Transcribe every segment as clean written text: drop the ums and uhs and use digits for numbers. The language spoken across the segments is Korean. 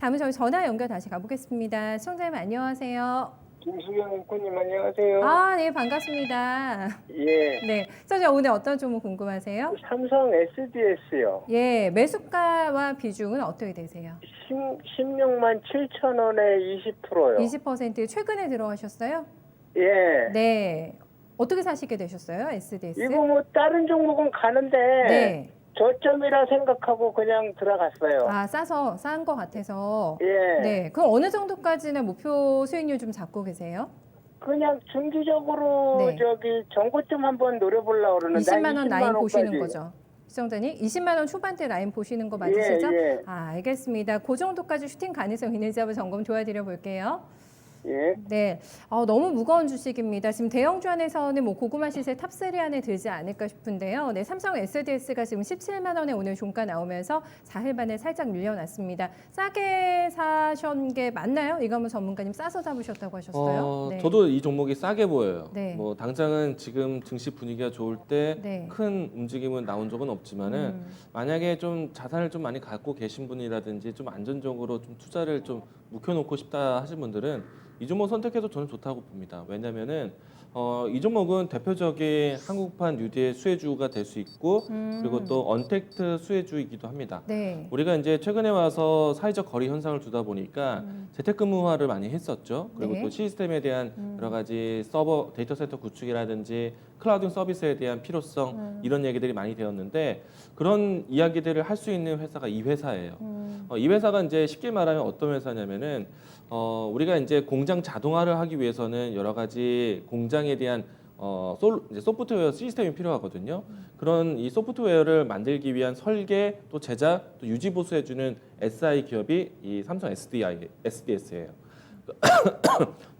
다음은 저희 전화 연결 다시 가보겠습니다. 시청자님 안녕하세요. 김수경 앵커님 안녕하세요. 아, 네, 반갑습니다. 예. 네, 시청자 오늘 어떤 종목 궁금하세요? 삼성 SDS요. 예, 매수가와 비중은 어떻게 되세요? 16만 7천 원에 20%요. 20% 최근에 들어가셨어요? 예. 네. 어떻게 사시게 되셨어요? SDS? 이거 뭐 다른 종목은 가는데 네. 저점이라 생각하고 그냥 들어갔어요. 아, 싼 것 같아서. 예. 네. 그럼 어느 정도까지는 목표 수익률 좀 잡고 계세요? 그냥 중기적으로 네. 저기 정고점 한번 노려보려고 그러는데 20만 원 라인 20만 보시는 원까지. 거죠? 시청자님 20만 원 초반대 라인 보시는 거 맞으시죠? 예, 예. 아, 알겠습니다. 그 정도까지 슈팅 가능성 있는지 한번 점검 도와드려 볼게요. 예. 네, 너무 무거운 주식입니다. 지금 대형주 안에서는 뭐 고구마 시세 탑3 안에 들지 않을까 싶은데요. 네, 삼성 SDS가 지금 17만 원에 오늘 종가 나오면서 4일 만에 살짝 밀려났습니다. 싸게 사신 게 맞나요? 이거 한번 전문가님 싸서 잡으셨다고 하셨어요. 네. 저도 이 종목이 싸게 보여요. 네. 뭐 당장은 지금 증시 분위기가 좋을 때 네. 큰 움직임은 나온 적은 없지만은 만약에 좀 자산을 좀 많이 갖고 계신 분이라든지 좀 안전적으로 좀 투자를 좀 묵혀놓고 싶다 하신 분들은 이 종목 선택해도 저는 좋다고 봅니다. 왜냐면은 이 종목은 대표적인 한국판 뉴딜 수혜주가 될 수 있고 그리고 또 언택트 수혜주이기도 합니다. 네. 우리가 이제 최근에 와서 사회적 거리 현상을 두다 보니까 재택근무화를 많이 했었죠. 그리고 네. 또 시스템에 대한 여러 가지 서버 데이터 센터 구축이라든지 클라우드 서비스에 대한 필요성 이런 얘기들이 많이 되었는데 그런 이야기들을 할 수 있는 회사가 이 회사예요. 이 회사가 이제 쉽게 말하면 어떤 회사냐면은 우리가 이제 공장 자동화를 하기 위해서는 여러 가지 공장에 대한 이제 소프트웨어 시스템이 필요하거든요. 그런 이 소프트웨어를 만들기 위한 설계, 또 제작, 또 유지 보수해주는 SI 기업이 이 삼성 SDS예요.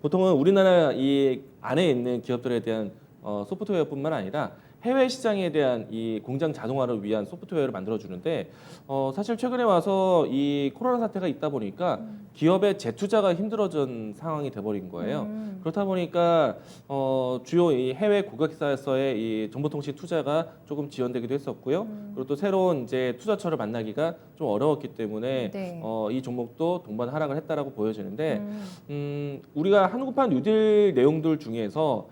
보통은 우리나라 이 안에 있는 기업들에 대한 소프트웨어뿐만 아니라 해외 시장에 대한 이 공장 자동화를 위한 소프트웨어를 만들어 주는데 사실 최근에 와서 이 코로나 사태가 있다 보니까 기업의 재투자가 힘들어진 상황이 돼버린 거예요. 그렇다 보니까 주요 이 해외 고객사에서의 이 정보통신 투자가 조금 지연되기도 했었고요. 그리고 또 새로운 이제 투자처를 만나기가 좀 어려웠기 때문에 네. 이 종목도 동반 하락을 했다라고 보여지는데 우리가 한국판 뉴딜 내용들 중에서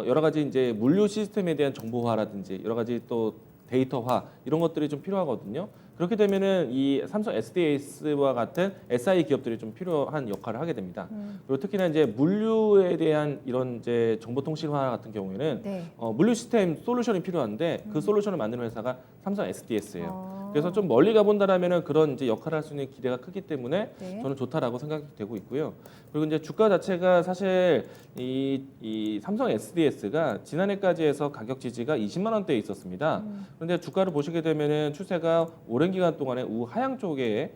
여러 가지 이제 물류 시스템에 대한 정보화라든지 여러 가지 또 데이터화 이런 것들이 좀 필요하거든요. 그렇게 되면은 이 삼성 SDS와 같은 SI 기업들이 좀 필요한 역할을 하게 됩니다. 그리고 특히나 이제 물류에 대한 이런 이제 정보통신화 같은 경우에는 네. 물류 시스템 솔루션이 필요한데 그 솔루션을 만드는 회사가 삼성 SDS예요. 그래서 어. 좀 멀리 가본다라면은 그런 이제 역할을 할 수 있는 기대가 크기 때문에 네. 저는 좋다라고 생각이 되고 있고요. 그리고 이제 주가 자체가 사실 이 삼성 SDS가 지난해까지 해서 가격 지지가 20만 원대에 있었습니다. 그런데 주가를 보시게 되면은 추세가 오랜 기간 동안에 우하향 쪽에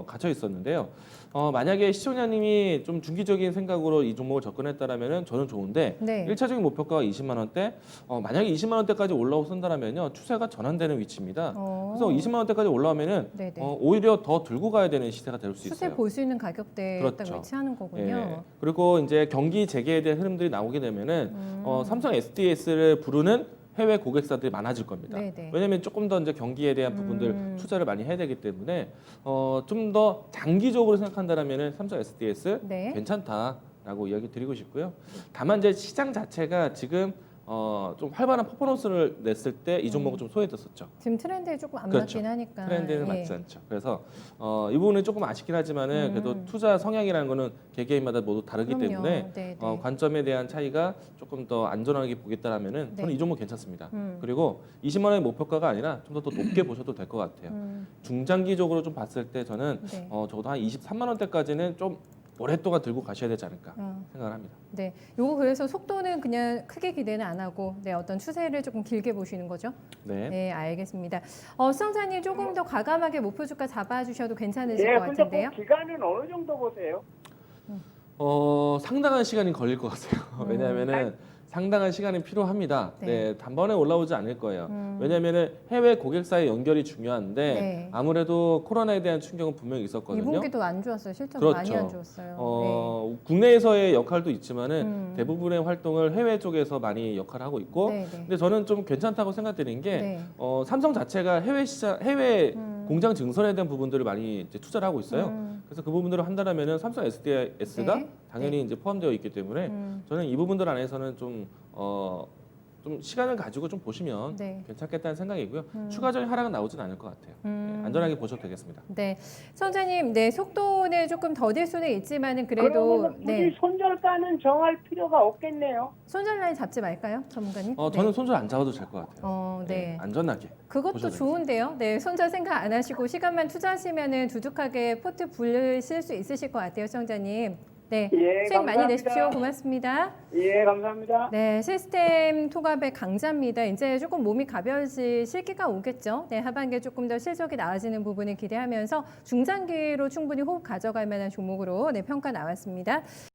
갇혀 있었는데요. 만약에 시청자님이 좀 중기적인 생각으로 이 종목을 접근했다라면은 저는 좋은데 네. 1차적인 목표가가 20만 원대. 만약에 20만 원대까지 올라선다라면요 추세가 전환되는 위치입니다. 그래서 20만 원대까지 올라오면은 네네. 오히려 더 들고 가야 되는 시세가 될 수 추세 있어요. 볼 수 있는 가격대에 딱 그렇죠. 위치하는 거군요. 예. 그리고 이제 경기 재개에 대한 흐름들이 나오게 되면은 삼성 SDS를 부르는 해외 고객사들이 많아질 겁니다. 네네. 왜냐하면 조금 더 이제 경기에 대한 부분들 투자를 많이 해야 되기 때문에 좀 더 장기적으로 생각한다라면은 삼성 SDS 네. 괜찮다라고 이야기 드리고 싶고요. 다만 이제 시장 자체가 지금 좀 활발한 퍼포먼스를 냈을 때 이 종목은 좀 소외됐었죠. 지금 트렌드에 조금 안 그렇죠. 맞긴 하니까. 트렌드는 예. 맞지 않죠. 그래서 이 부분은 조금 아쉽긴 하지만은 그래도 투자 성향이라는 거는 개개인마다 모두 다르기 그럼요. 때문에 네, 네. 관점에 대한 차이가 조금 더 안전하게 보겠다라면은 저는 네. 이 종목 괜찮습니다. 그리고 20만 원의 목표가가 아니라 좀 더 높게 보셔도 될 것 같아요. 중장기적으로 좀 봤을 때 저는 네. 적어도 한 23만 원대까지는 좀 오랫동안 들고 가셔야 되지 않을까 어. 생각을 합니다. 네, 요거 그래서 속도는 그냥 크게 기대는 안 하고, 네, 어떤 추세를 조금 길게 보시는 거죠? 네. 네, 알겠습니다. 시청자님 조금 더 과감하게 목표 주가 잡아주셔도 괜찮으실 예, 것 근데 같은데요? 그 기간은 어느 정도 보세요? 상당한 시간이 걸릴 것 같아요. 왜냐하면은 상당한 시간이 필요합니다. 네. 네, 단번에 올라오지 않을 거예요. 왜냐하면은 해외 고객사의 연결이 중요한데 네. 아무래도 코로나에 대한 충격은 분명히 있었거든요. 2분기도 안 좋았어요. 실적 그렇죠. 많이 안 좋았어요. 국내에서의 역할도 있지만은 대부분의 활동을 해외 쪽에서 많이 역할을 하고 있고, 네, 네. 근데 저는 좀 괜찮다고 생각드리는 게 네. 삼성 자체가 해외 시장, 해외 공장 증설에 대한 부분들을 많이 이제 투자를 하고 있어요. 그래서 그 부분들을 한다면은 삼성 SDIS가 네. 당연히 이제 포함되어 있기 때문에 저는 이 부분들 안에서는 좀 시간을 가지고 좀 보시면 네. 괜찮겠다는 생각이고요. 추가적인 하락은 나오진 않을 것 같아요. 네, 안전하게 보셔도 되겠습니다. 네, 청자님, 네 속도는 조금 더딜 수는 있지만은 그래도 그러면 굳이 네 손절가는 정할 필요가 없겠네요. 손절 라인 잡지 말까요, 전문가님? 저는 손절 안 잡아도 될 것 같아요. 네. 안전하게. 그것도 보셔도 좋은데요. 네, 손절 생각 안 하시고 시간만 투자하시면은 두둑하게 포트 불리실 수 있으실 것 같아요, 청자님. 네, 예, 수익 많이 감사합니다. 내십시오. 고맙습니다. 예, 감사합니다. 네, 시스템 통합의 강자입니다. 이제 조금 몸이 가벼워질 시기가 오겠죠. 네, 하반기에 조금 더 실적이 나아지는 부분을 기대하면서 중장기로 충분히 호흡 가져갈 만한 종목으로 네, 평가 나왔습니다.